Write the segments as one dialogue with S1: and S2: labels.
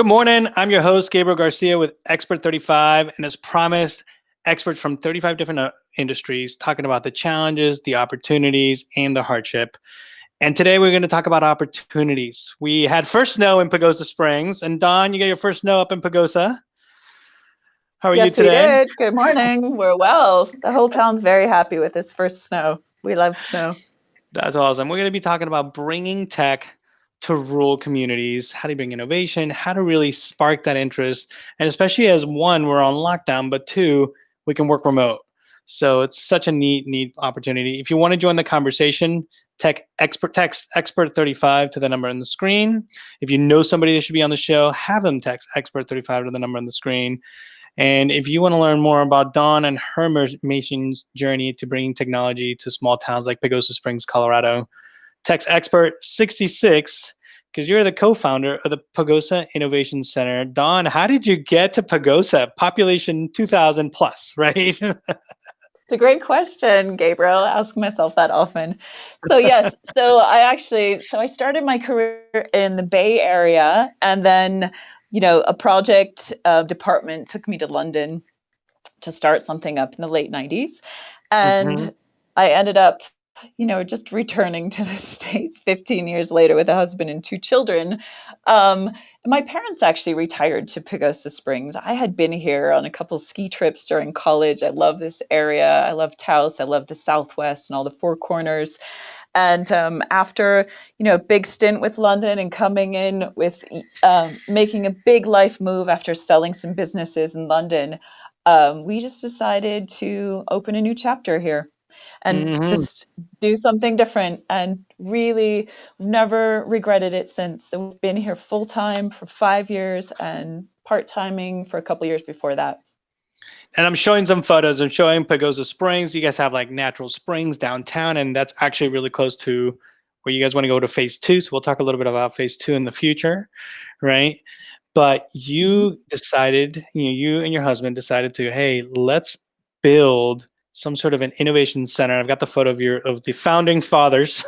S1: Good morning. I'm your host, Gabriel Garcia with Expert35. And as promised, experts from 35 different industries talking about the challenges, the opportunities, and the hardship. And today we're going to talk about opportunities. We had first snow in Pagosa Springs. And Don, you got your first snow up in Pagosa. How are you
S2: Yes, we
S1: today?
S2: did. Good morning. We're well. The whole town's very happy with this first snow. We love snow.
S1: That's awesome. We're going to be talking about bringing tech to rural communities, how to bring innovation, how to really spark that interest. And especially as one, we're on lockdown, but two, we can work remote. So it's such a neat opportunity. If you want to join the conversation, text expert35 to the number on the screen. If you know somebody that should be on the show, have them text expert35 to the number on the screen. And if you want to learn more about Dawn and her mission's journey to bringing technology to small towns like Pagosa Springs, Colorado, text expert66 because you're the co-founder of the Pagosa Innovation Center. Dawn, how did you get to Pagosa? Population 2,000 plus, right?
S2: It's a great question, Gabriel. I ask myself that often. So yes, I started my career in the Bay Area, and then a project department took me to London to start something up in the late 90s. And I ended up, just returning to the States 15 years later with a husband and two children. My parents actually retired to Pagosa Springs. I had been here on a couple ski trips during college. I love this area. I love Taos. I love the Southwest and all the Four Corners. And after, a big stint with London and coming in with making a big life move after selling some businesses in London, we just decided to open a new chapter here and just do something different, and really never regretted it since. So we've been here full time for 5 years and part-timing for a couple years before that.
S1: And I'm showing some photos. I'm showing Pagosa Springs. You guys have like natural springs downtown, and that's actually really close to where you guys want to go to phase 2. So we'll talk a little bit about phase 2 in the future, right? But you decided, you and your husband decided to, hey, let's build some sort of an innovation center. I've got the photo of the founding fathers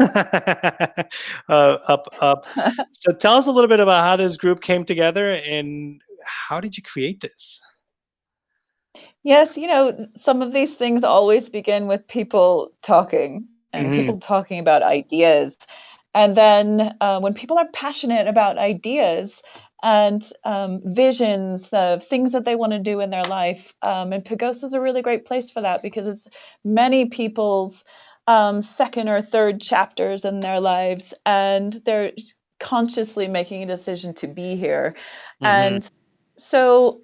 S1: up. So tell us a little bit about how this group came together and how did you create this?
S2: Yes, some of these things always begin with people talking and people talking about ideas. And then when people are passionate about ideas and visions, the things that they want to do in their life, and Pagosa is a really great place for that because it's many people's second or third chapters in their lives, and they're consciously making a decision to be here. And so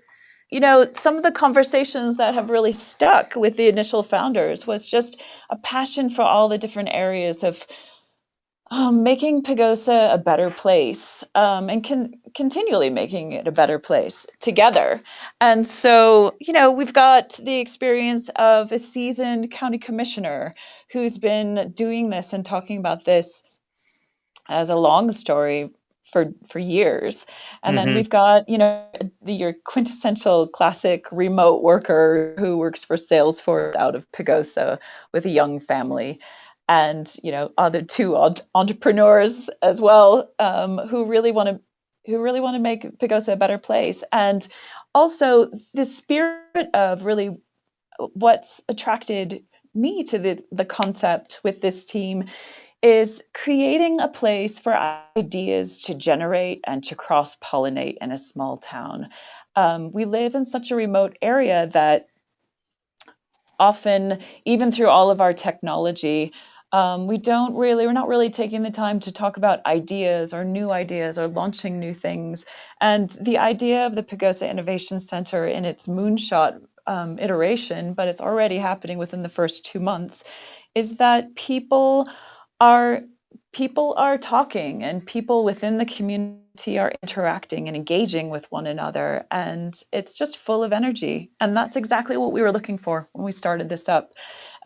S2: some of the conversations that have really stuck with the initial founders was just a passion for all the different areas of making Pagosa a better place, and continually making it a better place together. And so, we've got the experience of a seasoned county commissioner who's been doing this and talking about this as a long story for years. And then we've got, your quintessential classic remote worker who works for Salesforce out of Pagosa with a young family. And, other two entrepreneurs as well, who really want to make Pagosa a better place. And also the spirit of really what's attracted me to the concept with this team is creating a place for ideas to generate and to cross-pollinate in a small town. We live in such a remote area that often, even through all of our technology, we're not really taking the time to talk about ideas or launching new things. And the idea of the Pagosa Innovation Center in its moonshot iteration, but it's already happening within the first 2 months, is that people are talking, and people within the community are interacting and engaging with one another, and it's just full of energy. And that's exactly what we were looking for when we started this up.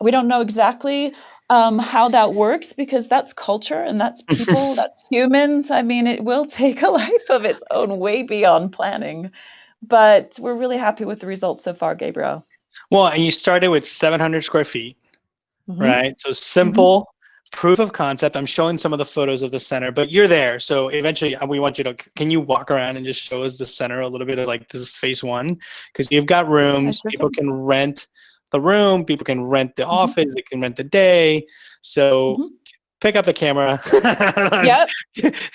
S2: We don't know exactly how that works, because that's culture and that's people, that's humans. I mean, it will take a life of its own way beyond planning, but we're really happy with the results so far, Gabriel.
S1: Well, and you started with 700 square feet, right? So simple, proof of concept. I'm showing some of the photos of the center, but you're there. So eventually we want you to, can you walk around and just show us the center a little bit of like, this is phase one? Because you've got
S2: I
S1: rooms,
S2: sure
S1: people
S2: can.
S1: can rent the room, people can rent the
S2: Mhm,
S1: office, they can rent the day. So
S2: mhm.
S1: pick up the camera.
S2: Yep,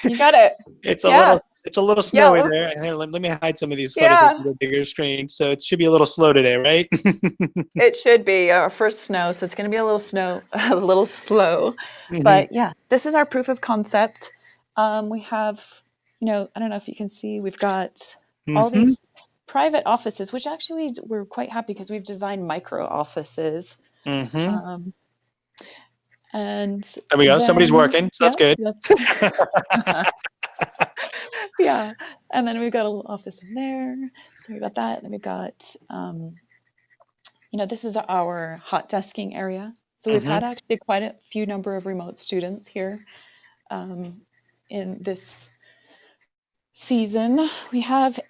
S2: you got it.
S1: It's a
S2: Yeah,
S1: little, it's a little
S2: yeah,
S1: snowy there. Here, let me hide some of these photos
S2: yeah.
S1: into the bigger screen. So it should be a little slow today, right?
S2: It should be our first snow, so it's going to be a little snow, a little slow.
S1: Hmm.
S2: But yeah, this is our proof of concept. We have, I don't know if you can see, we've got all
S1: Hmm.
S2: these private offices, which actually we're quite happy because we've designed micro offices.
S1: Hmm.
S2: Um, and
S1: There we go. Somebody's
S2: then,
S1: working, so
S2: yeah,
S1: that's good.
S2: that's, yeah. And then we've got a little office in there. So we've got that. And we've got, this is our hot desking area. So we've
S1: Hmm.
S2: had actually quite a few number of remote students here um, in this season. We have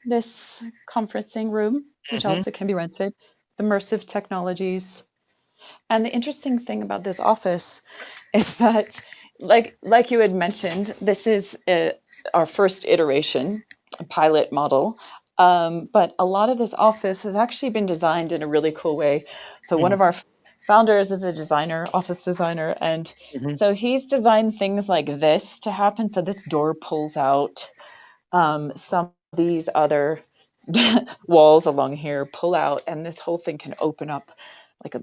S2: this conferencing room, which
S1: Hmm.
S2: also can be rented, with immersive technologies. And the interesting thing about this office is that, like you had mentioned, this is our first iteration, a pilot model. But a lot of this office has actually been designed in a really cool way. So one
S1: Hmm.
S2: of our founders is a designer, office designer, and
S1: Hmm.
S2: so he's designed things like this to happen. So this door pulls out. Some of these other walls along here pull out, and this whole thing can open up like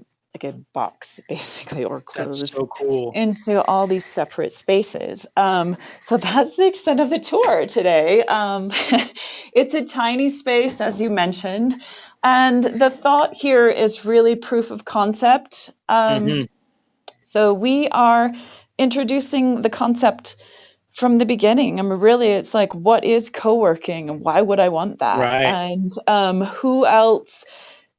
S2: a box basically, or
S1: That's
S2: close
S1: so cool.
S2: into all these separate spaces. So that's the extent of the tour today. It's a tiny space, as you mentioned, and the thought here is really proof of concept.
S1: Hmm.
S2: So we are introducing the concept from the beginning. I mean, really, it's like, what is co-working and why would I want that?
S1: Right.
S2: And who else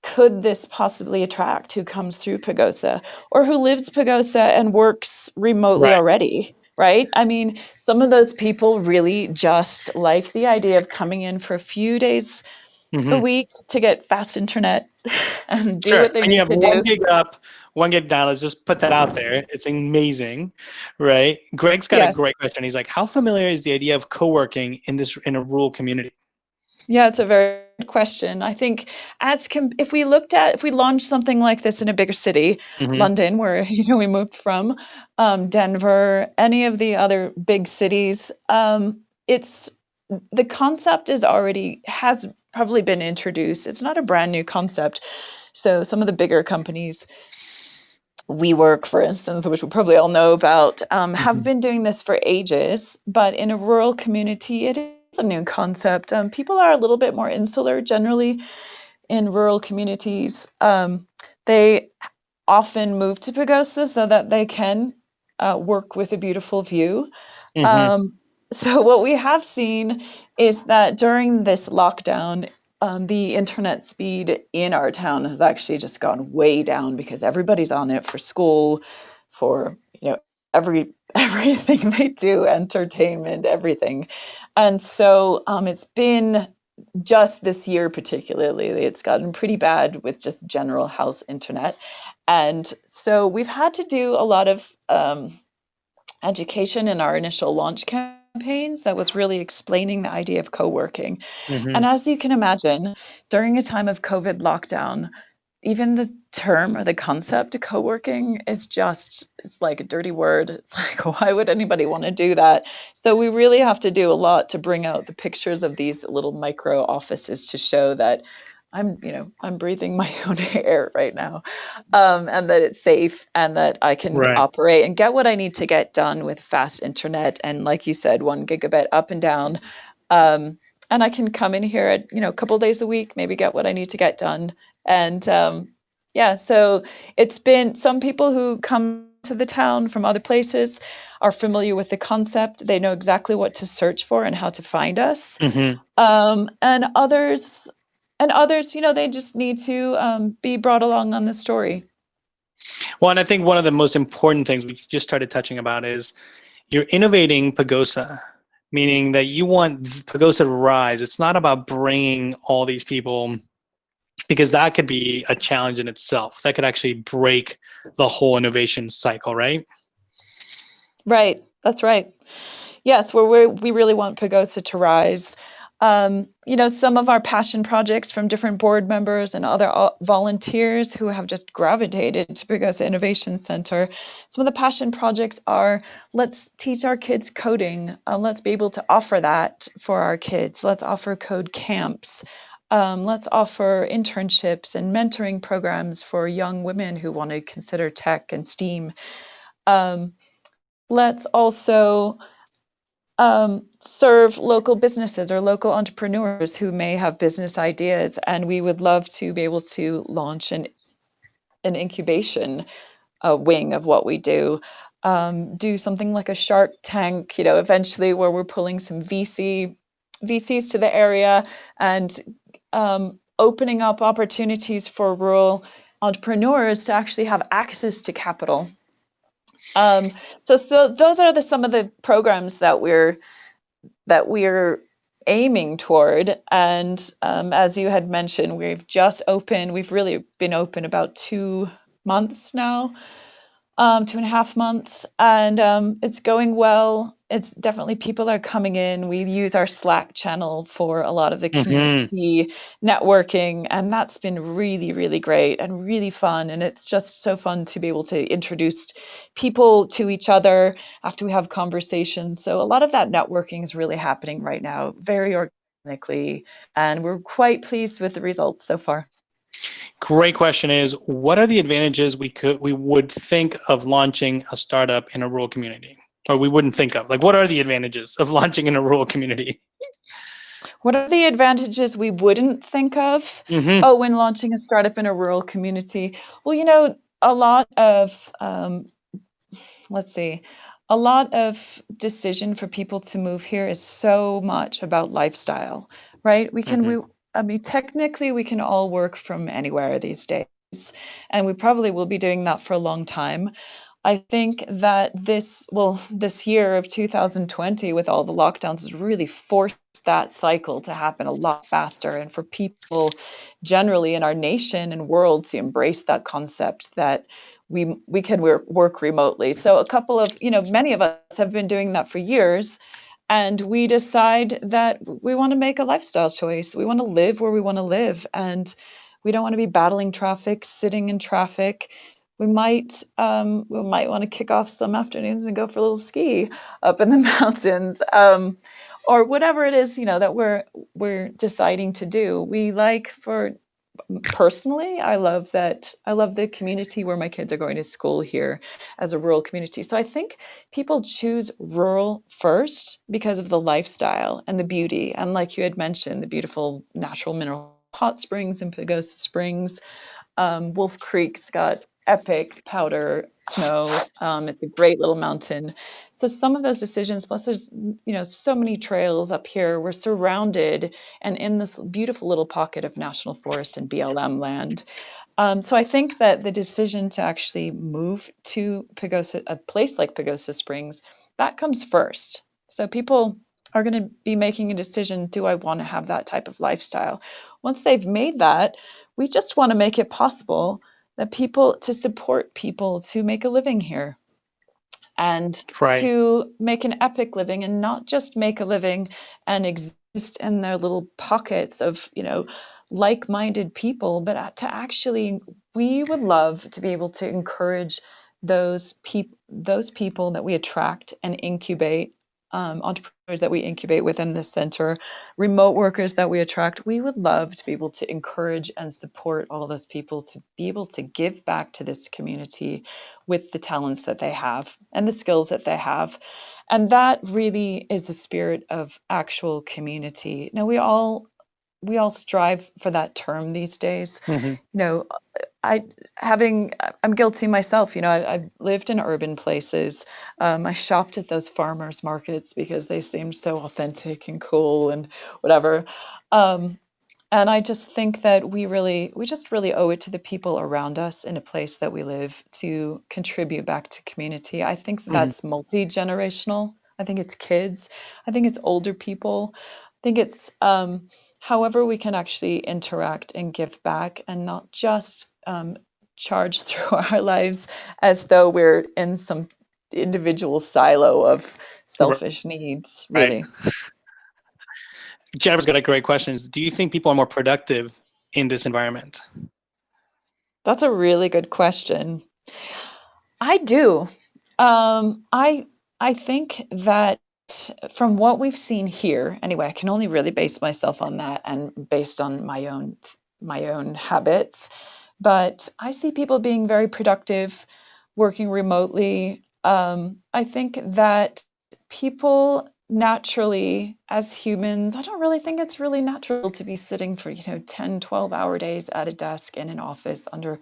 S2: could this possibly attract who comes through Pagosa or who lives Pagosa and works remotely
S1: Right.
S2: already? Right? I mean, some of those people really just like the idea of coming in for a few days a
S1: Hmm.
S2: week to get fast internet and do
S1: Sure.
S2: what they
S1: And you
S2: need
S1: have
S2: to
S1: one
S2: do.
S1: gig up, one gig down. Let's just put that out there. It's amazing, right? Greg's got a
S2: Yes.
S1: great question. He's like, how familiar is the idea of co-working in a rural community?
S2: Yeah, it's a very good question. I think if we launched something like this in a bigger city,
S1: Hmm.
S2: London, where we moved from, Denver, any of the other big cities, it's the concept has probably been introduced. It's not a brand new concept. So some of the bigger companies, WeWork, for instance, which we probably all know about, have
S1: Hmm.
S2: been doing this for ages. But in a rural community, it is a new concept. People are a little bit more insular generally in rural communities. They often move to Pagosa so that they can work with a beautiful view.
S1: Hmm.
S2: Um, so what we have seen is that during this lockdown, the internet speed in our town has actually just gone way down because everybody's on it for school, for everything they do, entertainment, everything. And so it's been just this year particularly, it's gotten pretty bad with just general house internet. And so we've had to do a lot of education in our initial launch campaigns that was really explaining the idea of co-working.
S1: Hmm.
S2: And as you can imagine, during a time of COVID lockdown, even the term or the concept of co-working it's like a dirty word. It's like, why would anybody want to do that? So we really have to do a lot to bring out the pictures of these little micro offices to show that I'm breathing my own air right now, and that it's safe and that I can
S1: Right.
S2: operate and get what I need to get done with fast internet. And like you said, 1 gigabit up and down. And I can come in here at, a couple days a week, maybe get what I need to get done. And yeah, so it's been some people who come to the town from other places are familiar with the concept. They know exactly what to search for and how to find us.
S1: Hmm.
S2: And others, they just need to be brought along on the story.
S1: Well, and I think one of the most important things we just started touching about is you're innovating Pagosa, meaning that you want Pagosa to rise. It's not about bringing all these people because that could be a challenge in itself. That could actually break the whole innovation cycle, right?
S2: Right. That's right. Yes, we really want Pagosa to rise. Some of our passion projects from different board members and other volunteers who have just gravitated to Pagosa Innovation Center. Some of the passion projects are, let's teach our kids coding. Let's be able to offer that for our kids. Let's offer code camps. Let's offer internships and mentoring programs for young women who want to consider tech and STEAM. Let's also serve local businesses or local entrepreneurs who may have business ideas, and we would love to be able to launch an incubation wing of what we do. Do something like a Shark Tank, eventually, where we're pulling some VCs to the area and opening up opportunities for rural entrepreneurs to actually have access to capital. So those are some of the programs that we're aiming toward. And as you had mentioned, we've really been open about 2 months now, 2.5 months, and it's going well. It's definitely, people are coming in. We use our Slack channel for a lot of the
S1: Mm-hmm.
S2: community networking, and that's been really, really great and really fun. And it's just so fun to be able to introduce people to each other after we have conversations. So a lot of that networking is really happening right now, very organically, and we're quite pleased with the results so far.
S1: Great question is, what are the advantages we would think of launching a startup in a rural community? Or we wouldn't think of? Like, what are the advantages of launching in a rural community?
S2: What are the advantages we wouldn't think of?
S1: Mm-hmm.
S2: Oh, when launching a startup in a rural community? Well, a lot of, let's see, a lot of decision for people to move here is so much about lifestyle, right?
S1: Mm-hmm.
S2: I mean, technically, we can all work from anywhere these days, and we probably will be doing that for a long time. I think that this year of 2020, with all the lockdowns, has really forced that cycle to happen a lot faster, and for people generally in our nation and world to embrace that concept that we can work remotely. So many of us have been doing that for years, and we decide that we want to make a lifestyle choice. We want to live where we want to live, and we don't want to be battling traffic, sitting in traffic. We might want to kick off some afternoons and go for a little ski up in the mountains, or whatever it is, that we're deciding to do. Personally, I love the community where my kids are going to school here as a rural community. So I think people choose rural first because of the lifestyle and the beauty, and like you had mentioned, the beautiful natural mineral hot springs in Pagosa Springs. Wolf Creek's got epic powder snow. It's a great little mountain. So some of those decisions, plus there's so many trails up here. We're surrounded and in this beautiful little pocket of national forest and BLM land. So I think that the decision to actually move to a place like Pagosa Springs, that comes first. So people are going to be making a decision, do I want to have that type of lifestyle? Once they've made that, we just want to make it possible to support people to make a living here and
S1: Right.
S2: to make an epic living, and not just make a living and exist in their little pockets of, like-minded people, but to actually, we would love to be able to encourage those people that we attract and incubate, entrepreneurs that we incubate within this center, remote workers that we attract. We would love to be able to encourage and support all those people to be able to give back to this community with the talents that they have and the skills that they have. And that really is the spirit of actual community. Now, we all strive for that term these days.
S1: Mm-hmm.
S2: You know, I'm guilty myself. I've lived in urban places. I shopped at those farmers markets because they seemed so authentic and cool and whatever. And I just think that we just really owe it to the people around us in a place that we live to contribute back to community. I think
S1: Mm-hmm.
S2: that's multi-generational. I think it's kids. I think it's older people. I think it's however we can actually interact and give back and not just charge through our lives as though we're in some individual silo of selfish needs,
S1: Right.
S2: really.
S1: Jennifer's got a great question. Do you think people are more productive in this environment?
S2: That's a really good question. I do. I think that from what we've seen here, anyway, I can only really base myself on that and based on my own habits. But I see people being very productive, working remotely. I think that people naturally, as humans, I don't really think it's really natural to be sitting for, 10, 12-hour days at a desk in an office under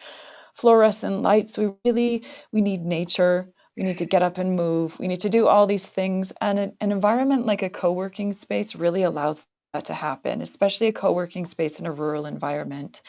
S2: fluorescent lights. We need nature. We need to get up and move. We need to do all these things. And an environment like a co-working space really allows that to happen, especially a co-working space in a rural environment.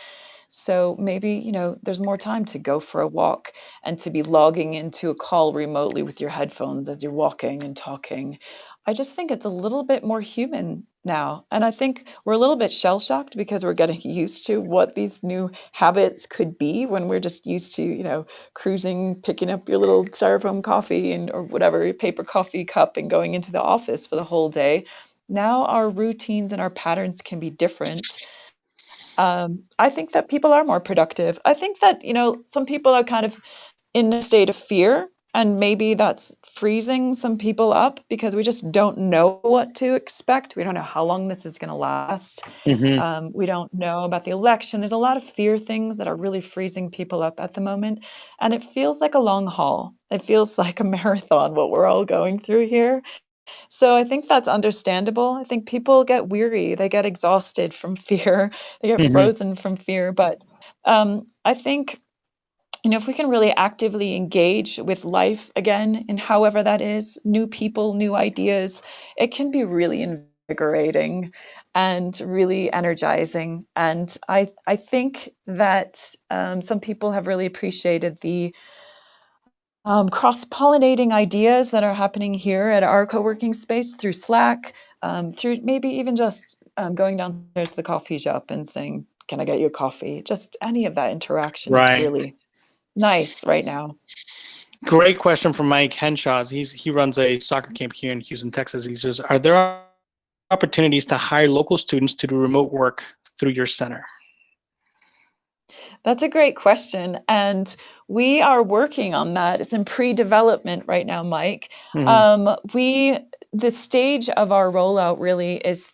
S2: So maybe, there's more time to go for a walk and to be logging into a call remotely with your headphones as you're walking and talking. I just think it's a little bit more human now. And I think we're a little bit shell shocked because we're getting used to what these new habits could be when we're just used to, cruising, picking up your little styrofoam coffee and or whatever, your paper coffee cup and going into the office for the whole day. Now our routines and our patterns can be different. I think that people are more productive. I think that, some people are kind of in a state of fear, and maybe that's freezing some people up because we just don't know what to expect. We don't know how long this is going to last.
S1: Mm-hmm.
S2: We don't know about the election. There's a lot of fear things that are really freezing people up at the moment. And it feels like a long haul. It feels like a marathon, what we're all going through here. So I think that's understandable. I think people get weary, they get exhausted from fear, they get
S1: Mm-hmm.
S2: frozen from fear. But I think, if we can really actively engage with life again, and however that is, new people, new ideas, it can be really invigorating and really energizing. And I think that some people have really appreciated the cross-pollinating ideas that are happening here at our co-working space through Slack, through maybe even just going downstairs to the coffee shop and saying, "Can I get you a coffee?" Just any of that interaction is
S1: Right.
S2: really nice right now.
S1: Great question from Mike Henshaw. He runs a soccer camp here in Houston, Texas. He says, "Are there opportunities to hire local students to do remote work through your center?"
S2: That's a great question. And we are working on that. It's in pre-development right now, Mike.
S1: Mm-hmm.
S2: The stage of our rollout really is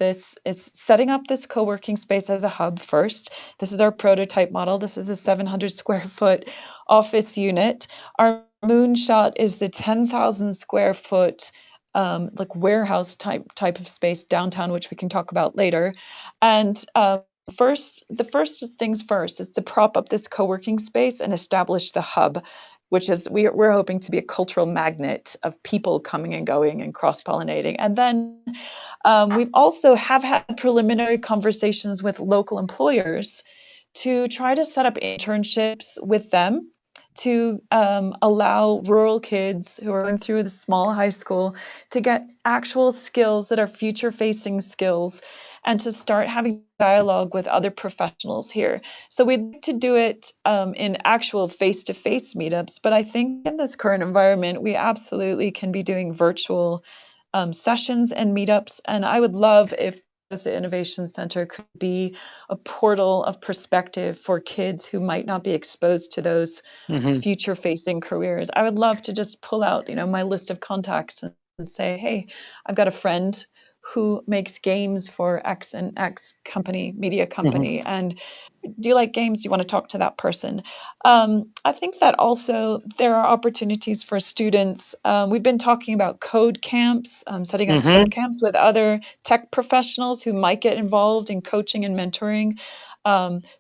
S2: setting up this co-working space as a hub first. This is our prototype model. This is a 700 square foot office unit. Our moonshot is the 10,000 square foot like warehouse type of space downtown, which we can talk about later. And the first things first is to prop up this co-working space and establish the hub, which is we're hoping to be a cultural magnet of people coming and going and cross-pollinating. And then we've also have had preliminary conversations with local employers to try to set up internships with them to allow rural kids who are going through the small high school to get actual skills that are future facing skills and to start having dialogue with other professionals here. So we'd like to do it in actual face-to-face meetups, but I think in this current environment, we absolutely can be doing virtual sessions and meetups. And I would love if the Innovation Center could be a portal of perspective for kids who might not be exposed to those
S1: Mm-hmm.
S2: future facing careers. I would love to just pull out, my list of contacts and say, hey, I've got a friend who makes games for X and X company, media
S1: Mm-hmm.
S2: company, and do you like games? Do you want to talk to that person? I think that also there are opportunities for students. We've been talking about code camps, setting up
S1: Mm-hmm.
S2: code camps with other tech professionals who might get involved in coaching and mentoring,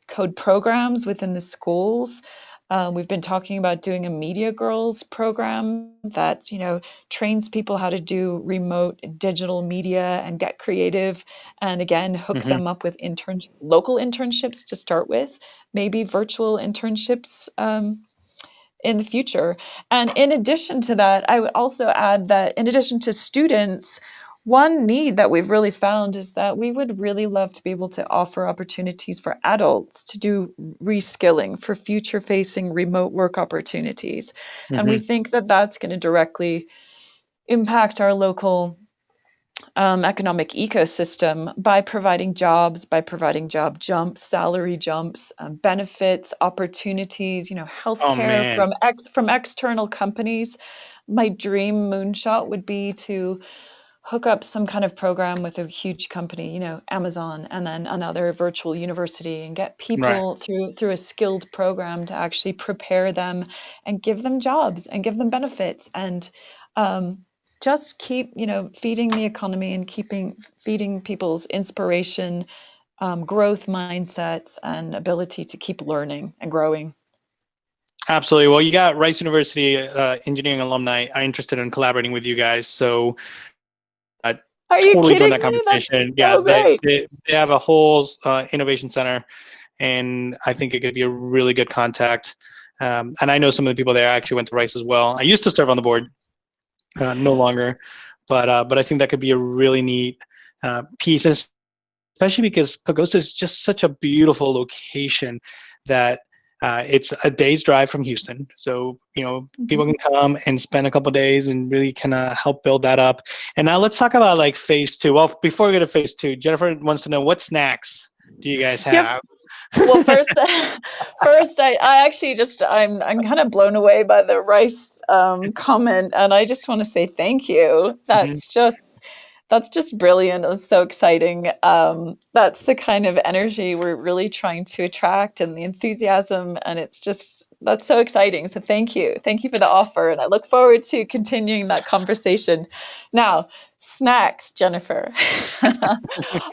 S2: code programs within the schools. We've been talking about doing a Media Girls program that, trains people how to do remote digital media and get creative. And again, hook
S1: Mm-hmm.
S2: them up with local internships to start with, maybe virtual internships in the future. And in addition to that, I would also add that in addition to students, one need that we've really found is that we would really love to be able to offer opportunities for adults to do reskilling for future facing remote work opportunities. And we
S1: Hmm.
S2: think that that's going to directly impact our local economic ecosystem by providing jobs, by providing job jumps, salary jumps, benefits, opportunities,
S1: Oh
S2: healthcare
S1: man,
S2: from external companies. My dream moonshot would be to hook up some kind of program with a huge company, Amazon, and then another virtual university, and get
S1: right.
S2: people through a skilled program to actually prepare them and give them jobs and give them benefits and um, just keep, feeding the economy and keeping feeding people's inspiration, growth mindsets, and ability to keep learning and growing.
S1: Absolutely. Well, you got Rice University engineering alumni are interested in collaborating with you guys, so
S2: Are you
S1: totally join
S2: kidding
S1: that
S2: me? That's
S1: conversation. Yeah,
S2: so great.
S1: they have a whole innovation center, and I think it could be a really good contact. And I know some of the people there actually went to Rice as well. I used to serve on the board, no longer, but I think that could be a really neat piece, especially because Pagosa is just such a beautiful location that it's a day's drive from Houston. So, people
S2: Mhm.
S1: can come and spend a couple days and really kind of help build that up. And now let's talk about like phase two. Well, before we go to phase two, Jennifer wants to know what snacks do you guys
S2: Yep.
S1: have?
S2: Well, first, first, I actually just I'm kind of blown away by the rice comment, and I just want to say thank you.
S1: Mhm.
S2: That's just brilliant. It's so exciting. That's the kind of energy we're really trying to attract, and the enthusiasm, and that's so exciting. So thank you for the offer, and I look forward to continuing that conversation. Now, snacks, Jennifer.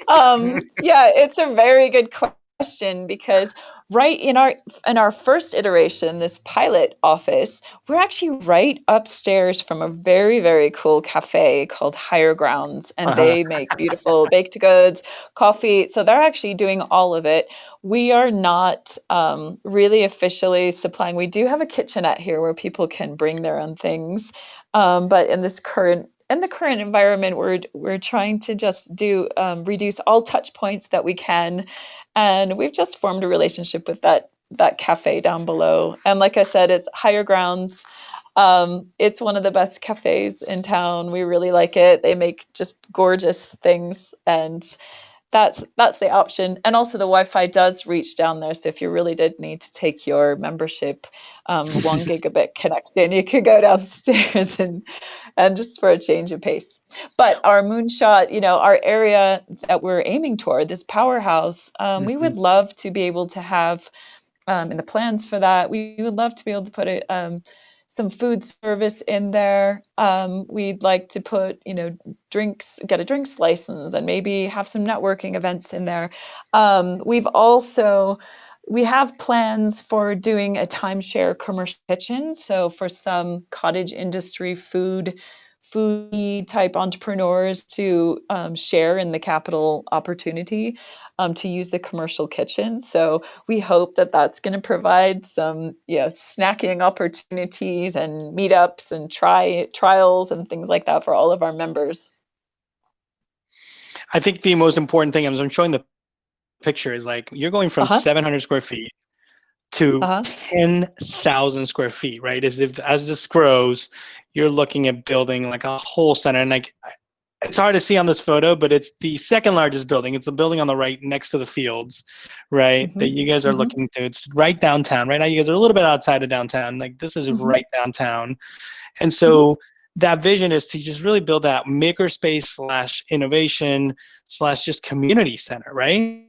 S2: Yeah, it's a very good question because right in our first iteration, this pilot office, we're actually right upstairs from a very, very cool cafe called Higher Grounds, and
S1: Uh-huh.
S2: they make beautiful baked goods, coffee. So they're actually doing all of it. We are not really officially supplying. We do have a kitchenette here where people can bring their own things, but in the current environment, we're trying to just do reduce all touch points that we can, and we've just formed a relationship with that cafe down below. And like I said, it's Higher Grounds. It's one of the best cafes in town. We really like it. They make just gorgeous things, and that's the option. And also the Wi-Fi does reach down there. So if you really did need to take your membership 1 gigabit connection, you could go downstairs and just for a change of pace. But our moonshot, our area that we're aiming toward, this powerhouse, we
S1: Mhm.
S2: would love to be able to have in the plans for that. We would love to be able to put some food service in there. We'd like to put, get a drinks license and maybe have some networking events in there. We have plans for doing a timeshare commercial kitchen. So for some cottage industry foodie type entrepreneurs to share in the capital opportunity to use the commercial kitchen. So we hope that that's going to provide some snacking opportunities and meetups and trials and things like that for all of our members.
S1: I think the most important thing, as I'm showing the picture, is like you're going from
S2: Uh-huh.
S1: 700 square feet to
S2: Uh-huh.
S1: 10,000 square feet, right? As this grows, you're looking at building like a whole center. And like it's hard to see on this photo, but it's the second largest building. It's the building on the right next to the fields, right? That
S2: Hmm.
S1: you guys are
S2: Hmm.
S1: looking to. It's right downtown. Right now, you guys are a little bit outside of downtown. Like this is
S2: Hmm.
S1: right downtown. And
S2: Hmm.
S1: so that vision is to just really build that makerspace slash innovation slash just community center, right?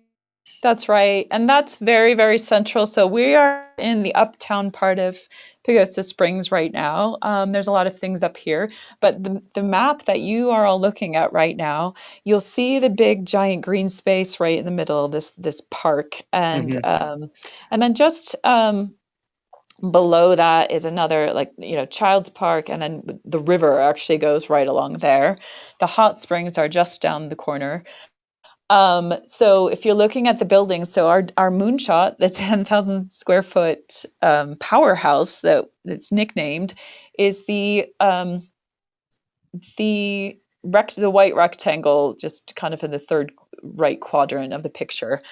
S2: That's right. And that's very, very central. So we are in the uptown part of Pagosa Springs right now. There's a lot of things up here, but the map that you are all looking at right now, you'll see the big giant green space right in the middle, this park,
S1: Mm-hmm.
S2: and then just below that is another like child's park, and then the river actually goes right along there. The hot springs are just down the corner. So if you're looking at the buildings, so our moonshot, the 10,000 square foot powerhouse that's nicknamed, is the the white rectangle just kind of in the third right quadrant of the picture.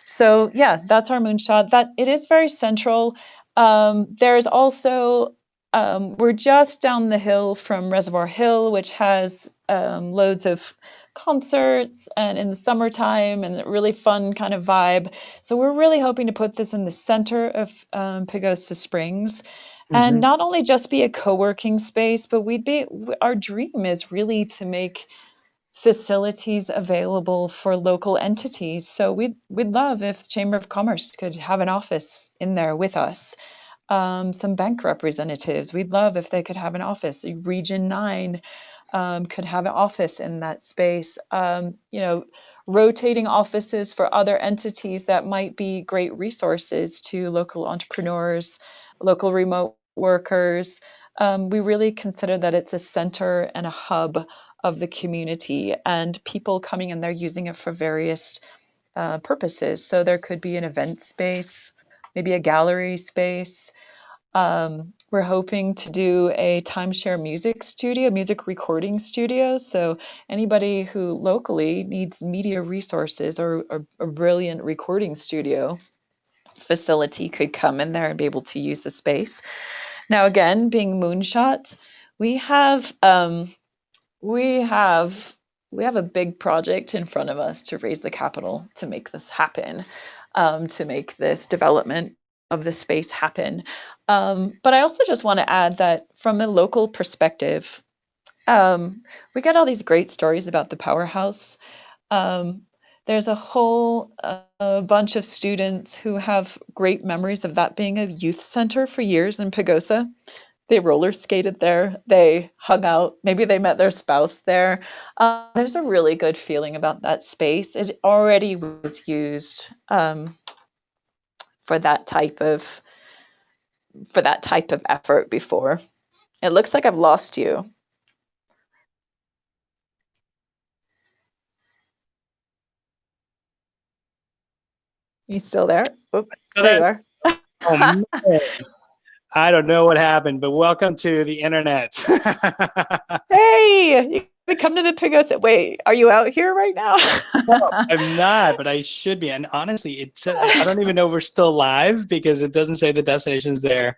S2: So yeah, that's our moonshot. That it is very central. There's also we're just down the hill from Reservoir Hill, which has loads of concerts and in the summertime and a really fun kind of vibe. So we're really hoping to put this in the center of Pagosa Springs, and
S1: Mm-hmm.
S2: not only just be a co-working space, but our dream is really to make facilities available for local entities. So we'd love if Chamber of Commerce could have an office in there with us. Some bank representatives, we'd love if they could have an office. Region 9 could have an office in that space. Rotating offices for other entities that might be great resources to local entrepreneurs, local remote workers. We really consider that it's a center and a hub of the community, and people coming in there using it for various purposes. So there could be an event space, maybe a gallery space. We're hoping to do a timeshare music recording studio. So anybody who locally needs media resources or a brilliant recording studio facility could come in there and be able to use the space. Now, again, being moonshot, we have we have we have a big project in front of us to raise the capital to make this happen, to make this development of the space happen. But I also just want to add that from a local perspective, we get all these great stories about the powerhouse. Um, there's a whole bunch of students who have great memories of that being a youth center for years in Pagosa. They roller skated there, they hung out, maybe they met their spouse there. There's a really good feeling about that space. It already was used for that type of effort before. It looks like I've lost you. You still there? Oop,
S1: So
S2: there you
S1: that,
S2: are.
S1: oh man, I don't know what happened, but welcome to the internet.
S2: Hey, you could come to the Pagosa. Wait, are you out here right now?
S1: No, I'm not, but I should be. And honestly, it says I don't even know if we're still live because it doesn't say the destination's there.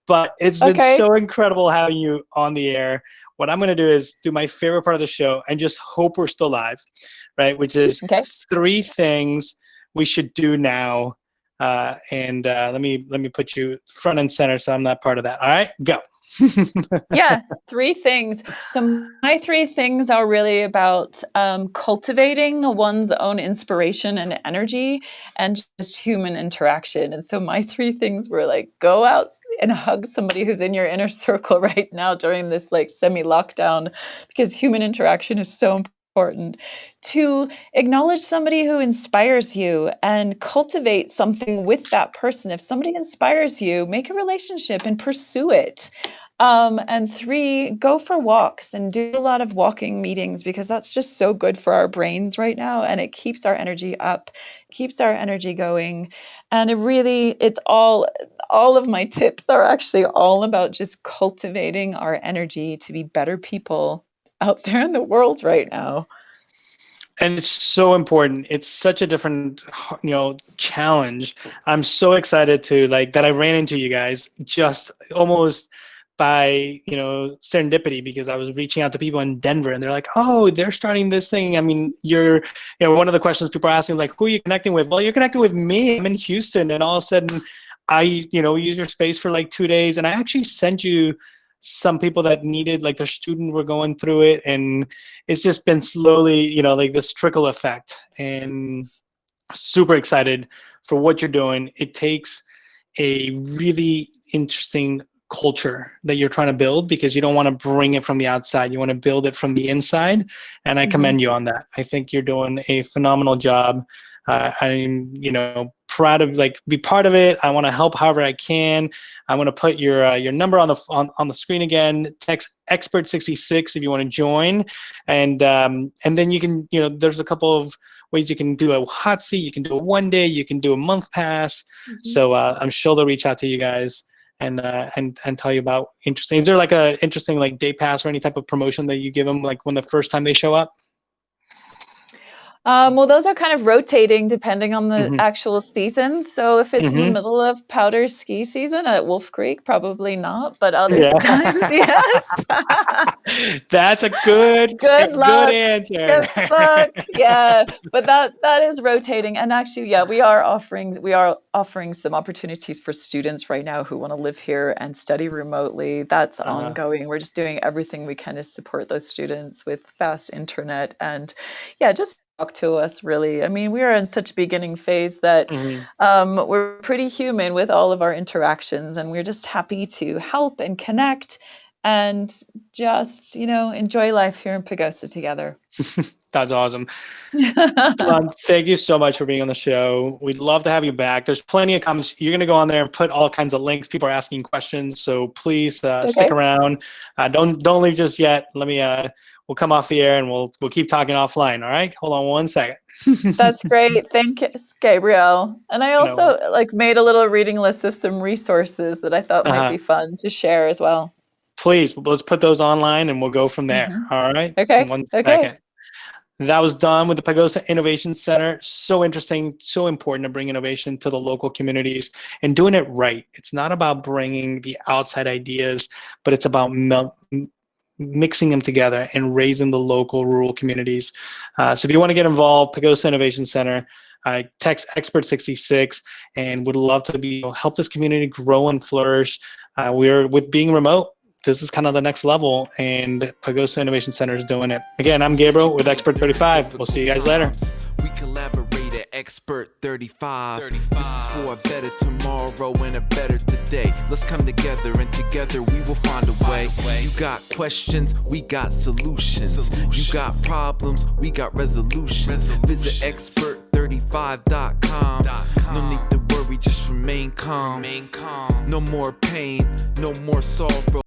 S1: But it's been
S2: Okay.
S1: so incredible having you on the air. What I'm going to do is do my favorite part of the show and just hope we're still live, right? Which is
S2: Okay.
S1: 3 things we should do now. Let me put you front and center so I'm not part of that. All right, go.
S2: Yeah, 3 things. So my 3 things are really about cultivating one's own inspiration and energy and just human interaction. And so my 3 things were like, go out and hug somebody who's in your inner circle right now during this like semi-lockdown, because human interaction is so important. 2, acknowledge somebody who inspires you and cultivate something with that person. If somebody inspires you, make a relationship and pursue it. And 3, go for walks and do a lot of walking meetings, because that's just so good for our brains right now, and it keeps our energy up, keeps our energy going. And it's all of my tips are actually all about just cultivating our energy to be better people out there in the world right now.
S1: And it's so important. It's such a different challenge. I'm so excited to like that I ran into you guys just almost by serendipity, because I was reaching out to people in Denver and they're like, oh, they're starting this thing. I mean, one of the questions people are asking, like, who are you connecting with? Well, you're connecting with me. I'm in Houston, and all of a sudden I use your space for like 2 days, and I actually sent you some people that needed, like, their student were going through it, and it's just been slowly like this trickle effect. And super excited for what you're doing. It takes a really interesting culture that you're trying to build, because you don't want to bring it from the outside, you want to build it from the inside, and I commend you on that. I think you're doing a phenomenal job. I'm proud of be part of it. I want to help however I can. I want to put your number on the screen again. Text Expert36 if you want to join, and then you can there's a couple of ways you can do a hot seat. You can do a 1 day, you can do a month pass. So I'm sure they'll reach out to you guys. and tell you about interesting. Is there like a interesting like day pass or any type of promotion that you give them like when the first time they show up?
S2: Well, those are kind of rotating depending on the
S1: Hmm.
S2: actual season. So if it's in the
S1: Hmm.
S2: middle of powder ski season at Wolf Creek, probably not, but other
S1: Yeah.
S2: times, yes.
S1: That's a
S2: Good
S1: good
S2: luck.
S1: answer.
S2: Good luck. Yeah, but that is rotating. And actually, yeah, we are offering some opportunities for students right now who want to live here and study remotely. That's
S1: uh,
S2: ongoing. We're just doing everything we can to support those students with fast internet and yeah, just talk to us really. I mean, we are in such beginning phase that
S1: mhm.
S2: we're pretty human with all of our interactions, and we're just happy to help and connect and just, enjoy life here in Pagosa together.
S1: That's awesome. Thank you so much for being on the show. We'd love to have you back. There's plenty of comments. You're going to go on there and put all kinds of links. People are asking questions, so please stick
S2: Okay,
S1: around. Don't leave just yet. We'll come off the air and we'll keep talking offline. All right, hold on one second.
S2: that's great. Thank you, Gabriel. And I
S1: No
S2: also
S1: worries.
S2: like made a little reading list of some resources that I thought might
S1: Uh-huh.
S2: be fun to share as well.
S1: Please, let's put those online and we'll go from there.
S2: Hmm.
S1: All right,
S2: Okay,
S1: one
S2: okay.
S1: second. That was done with the Pagosa Innovation Center. So interesting, so important to bring innovation to the local communities and doing it right. It's not about bringing the outside ideas, but it's about mixing them together and raising the local rural communities. So if you want to get involved, Pagosa Innovation Center, text Expert36 and would love to help this community grow and flourish. We're with being remote. This is kind of the next level, and Pagosa Innovation Center is doing it. Again, I'm Gabriel with Expert35. We'll see you guys later.
S3: We collaborate at Expert35. This is for a better tomorrow and a better today. Let's come together and together we will find a way. You got questions, we got solutions. You got problems, we got resolutions. Visit Expert35.com. No need to worry, just remain calm. No more pain, no more sorrow.